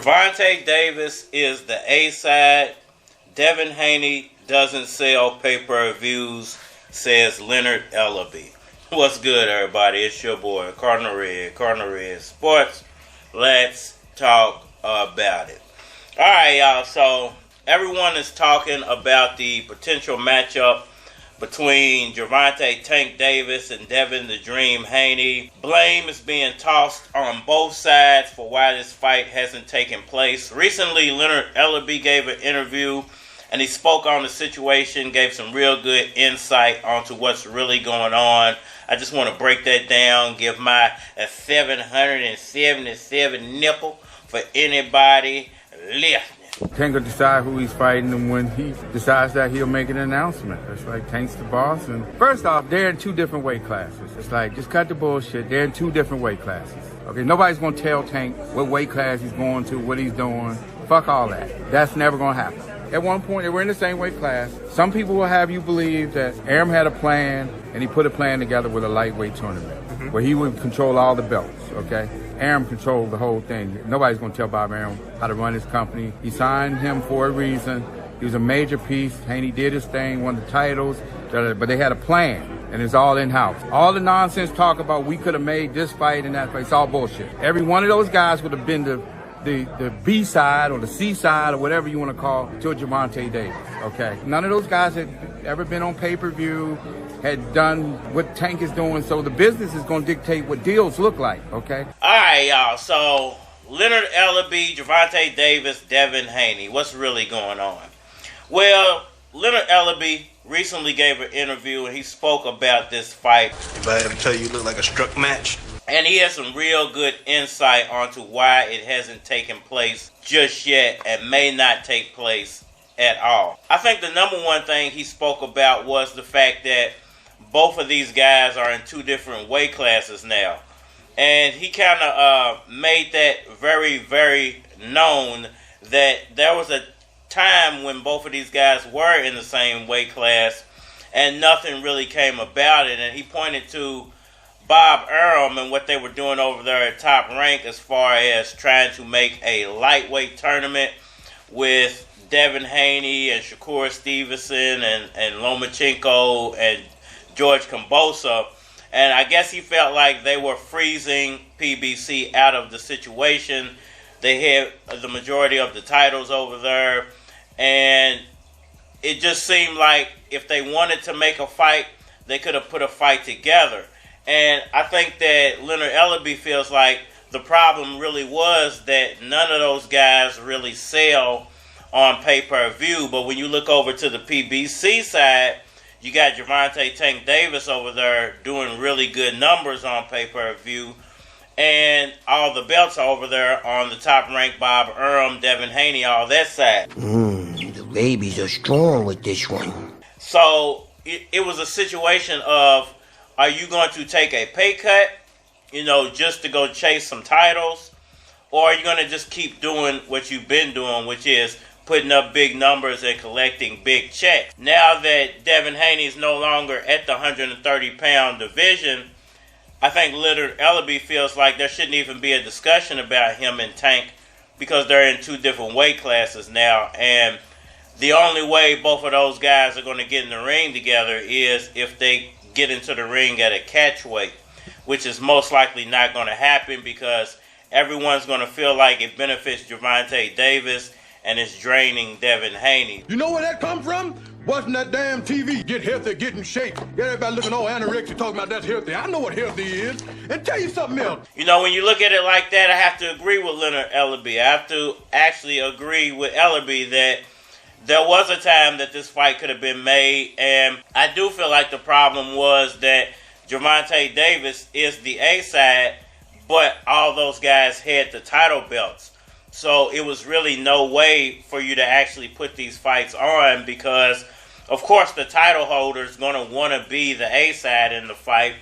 Gervonta Davis is the A side. Devin Haney doesn't sell pay-per-views, says Leonard Ellerbe. What's good, everybody? It's your boy, Cardinal Red Sports. Let's talk about it. Alright, y'all. So, everyone is talking about the potential matchup between Gervonta Tank Davis and Devin the Dream Haney. Blame is being tossed on both sides for why this fight hasn't taken place. Recently, Leonard Ellerbe gave an interview and he spoke on the situation, gave some real good insight onto what's really going on. I just want to break that down, give my 777 nipple for anybody listening. Tank will decide who he's fighting, and when he decides that, he'll make an announcement. It's like Tank's the boss. And first off, they're in two different weight classes. It's like, just cut the bullshit. They're in two different weight classes. Okay, nobody's going to tell Tank what weight class he's going to, what he's doing. Fuck all that. That's never going to happen. At one point, they were in the same weight class. Some people will have you believe that Arum had a plan, and he put a plan together with a lightweight tournament where he would control all the belts, okay? Arum controlled the whole thing. Nobody's going to tell Bob Arum how to run his company. He signed him for a reason. He was a major piece. Haney did his thing, won the titles, but they had a plan, and it's all in-house. All the nonsense talk about we could have made this fight and that fight, it's all bullshit. Every one of those guys would have been the B side or the C side or whatever you want to call to a Gervonta Davis, okay? None of those guys had ever been on pay-per-view, had done what Tank is doing, so the business is going to dictate what deals look like, okay? All right, y'all. So, Leonard Ellerbe, Gervonta Davis, Devin Haney. What's really going on? Well, Leonard Ellerbe recently gave an interview, and he spoke about this fight. Anybody ever tell you look like a struck match? And he has some real good insight onto why it hasn't taken place just yet and may not take place at all. I think the number one thing he spoke about was the fact that both of these guys are in two different weight classes now. And he kind of made that very, very known that there was a time when both of these guys were in the same weight class and nothing really came about it. And he pointed to Bob Arum and what they were doing over there at Top Rank as far as trying to make a lightweight tournament with Devin Haney and Shakur Stevenson and Lomachenko and George Kambosos. And I guess he felt like they were freezing PBC out of the situation. They had the majority of the titles over there. And it just seemed like if they wanted to make a fight, they could have put a fight together. And I think that Leonard Ellerbe feels like the problem really was that none of those guys really sell on pay-per-view. But when you look over to the PBC side, you got Gervonta Tank Davis over there doing really good numbers on pay-per-view. And all the belts are over there on the Top Rank, Bob Arum, Devin Haney, all that side. The babies are strong with this one. So it was a situation of, are you going to take a pay cut, just to go chase some titles? Or are you going to just keep doing what you've been doing, which is putting up big numbers and collecting big checks? Now that Devin Haney is no longer at the 130-pound division, I think Leonard Ellerbe feels like there shouldn't even be a discussion about him and Tank because they're in two different weight classes now. And the only way both of those guys are going to get in the ring together is if they get into the ring at a catch weight, which is most likely not going to happen because everyone's going to feel like it benefits Gervonta Davis and it's draining Devin Haney. You know where that come from? Watching that damn TV. Get healthy, get in shape. Get everybody looking all anorexic talking about that's healthy. I know what healthy is. And tell you something else. When you look at it like that, I have to agree with Leonard Ellerbe. I have to actually agree with Ellerbe that there was a time that this fight could have been made, and I do feel like the problem was that Gervonta Davis is the A side, but all those guys had the title belts. So it was really no way for you to actually put these fights on because, of course, the title holder is going to want to be the A side in the fight,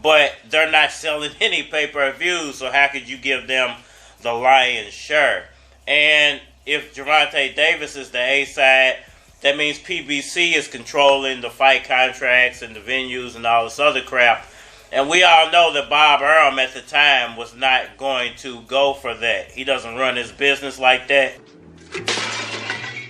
but they're not selling any pay-per-views, so how could you give them the lion's share? And if Gervonta Davis is the A side, that means PBC is controlling the fight contracts and the venues and all this other crap. And we all know that Bob Arum at the time was not going to go for that. He doesn't run his business like that.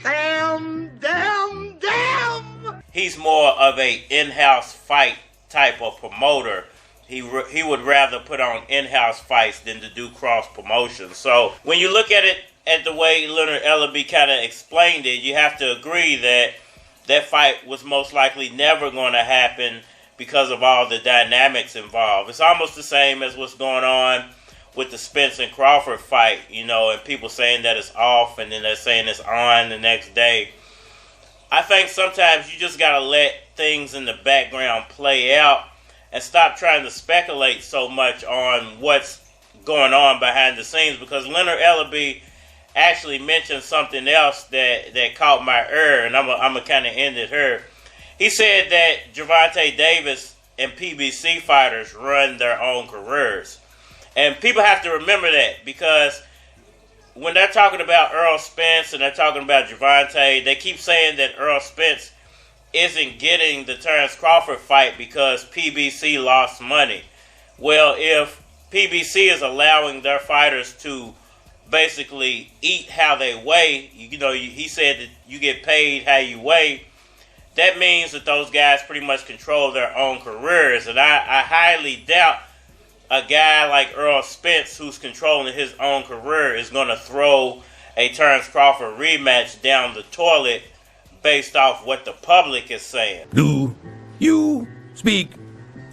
Damn. He's more of a in-house fight type of promoter. He would rather put on in-house fights than to do cross-promotion. So when you look at it at the way Leonard Ellerbe kind of explained it, you have to agree that that fight was most likely never going to happen because of all the dynamics involved. It's almost the same as what's going on with the Spence and Crawford fight, you know, and people saying that it's off and then they're saying it's on the next day. I think sometimes you just got to let things in the background play out and stop trying to speculate so much on what's going on behind the scenes, because Leonard Ellerbe actually mentioned something else that caught my ear, and I'm going to kind of end it here. He said that Gervonta Davis and PBC fighters run their own careers. And people have to remember that, because when they're talking about Earl Spence and they're talking about Gervonta, they keep saying that Earl Spence isn't getting the Terrence Crawford fight because PBC lost money. Well, if PBC is allowing their fighters to basically eat how they weigh, you know, he said that you get paid how you weigh, that means that those guys pretty much control their own careers. And I highly doubt a guy like Earl Spence, who's controlling his own career, is going to throw a Terrence Crawford rematch down the toilet based off what the public is saying. Do you speak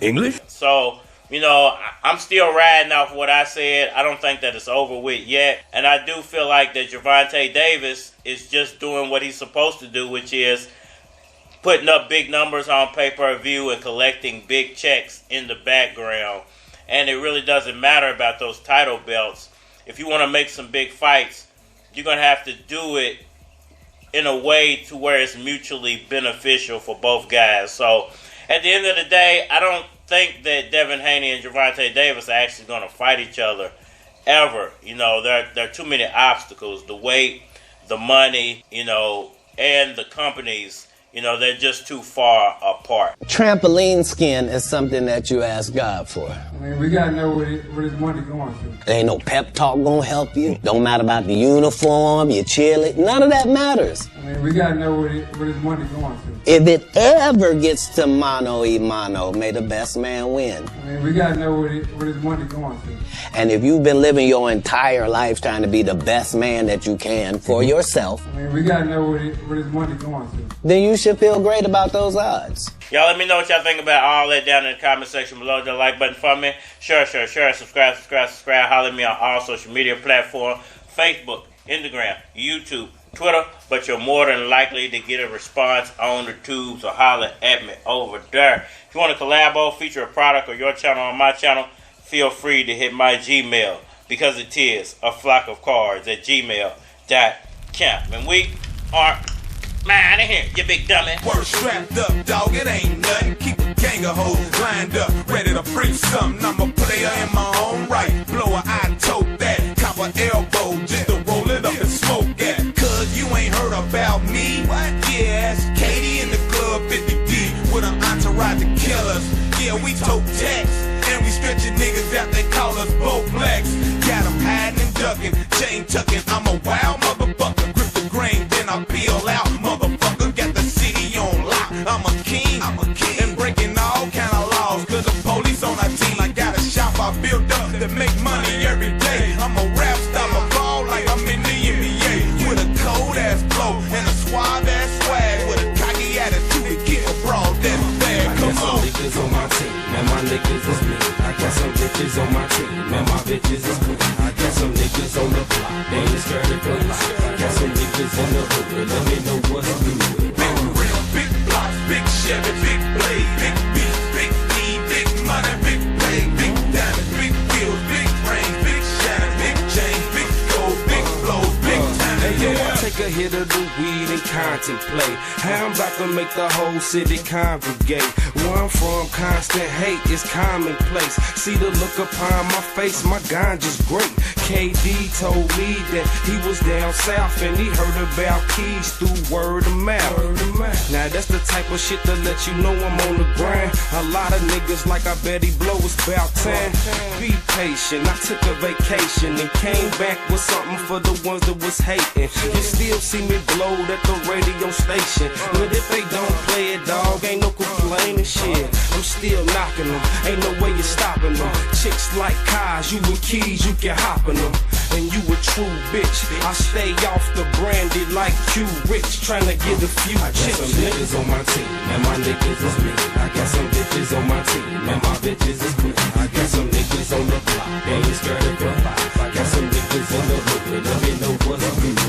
English? So, you know, I'm still riding off what I said. I don't think that it's over with yet. And I do feel like that Gervonta Davis is just doing what he's supposed to do, which is putting up big numbers on pay-per-view and collecting big checks in the background. And it really doesn't matter about those title belts. If you want to make some big fights, you're going to have to do it in a way to where it's mutually beneficial for both guys. So at the end of the day, I don't think that Devin Haney and Gervonta Davis are actually going to fight each other ever. You know, there are too many obstacles. The weight, the money, you know, and the companies, you know, they're just too far apart. Trampoline skin is something that you ask God for. I mean, we got to know where his money going to. There ain't no pep talk gonna help you. Don't matter about the uniform, your cheerlead. None of that matters. I mean, we got to know where his money going to. If it ever gets to mano y mano, may the best man win. I mean, we got to know where his money going to. And if you've been living your entire life trying to be the best man that you can for yourself, I mean, we got to know where his money going to. Then you should feel great about those odds. Y'all let me know what y'all think about all that down in the comment section below. Hit the like button for me. Share. Subscribe. Holler at me on all social media platforms. Facebook, Instagram, YouTube, Twitter. But you're more than likely to get a response on the tubes or holler at me over there. If you want to collabo, feature a product or your channel on my channel, feel free to hit my Gmail, because it is a flock of cards at gmail.com. And we are man in here, you big dummy. Word strapped up, dog, it ain't nothing. Keep a gang of hoes lined up, ready to bring something. I'm a player in my own right. Blow a eye, tote that. Cop an elbow just to roll it up and smoke that. Cause you ain't heard about me. What? Yeah, it's Katie in the club 50 deep with an entourage of killers. Yeah, we tote tax. And we stretching niggas out, they call us both blacks. Got them hiding and ducking, chain tucking. I'm a wild motherfucker. Grip the grain, then I peel out. Motherfucker, got the city on lock. I'm a king. And breaking all kind of laws. Cause the police on our team. I got a shop I built up that make money every day. I'm a rap star, a ball like I'm in the NBA. With a cold ass flow and a suave ass swag. With a cocky attitude to get a broad that's bad. Come on. Niggas on my team, man, my niggas is me. I got some bitches on my team, man, my bitches is cool. I got some niggas on the block, they ain't scared of police. I got some niggas in the hood, let me know what's good. Big grill, big blocks, big Chevy, big blade, big beat, big E, big money, big play, big diamonds, big wheels, big brains, big shine, big chains, big gold, big flows, big time. Hey, yo, I take a hit of the weed and contemplate how I'm about to make the whole city congregate. Where I'm from, constant hate is commonplace. See the look upon my face, my ganja's great. KD told me that he was down south and he heard about keys through word of mouth. Now that's the type of shit to let you know I'm on the grind. A lot of niggas like I bet he blow, it's about time. Be patient, I took a vacation and came back with something for the ones that was hating. You still see me blowed at the radio station, but if they don't play it, dog, ain't no complaining shit. I'm still knocking them, ain't no way you're stopping them. Chicks like cars, you with keys, you can hop in them. And you a true bitch, I stay off the brandy like Q Rich, trying to get a few chips. I got some niggas on my team, and my niggas is me. I got some bitches on my team, and my bitches is me. I got some niggas on the block, they ain't scared of the vibe. I got some niggas in the hood, let me know what's up.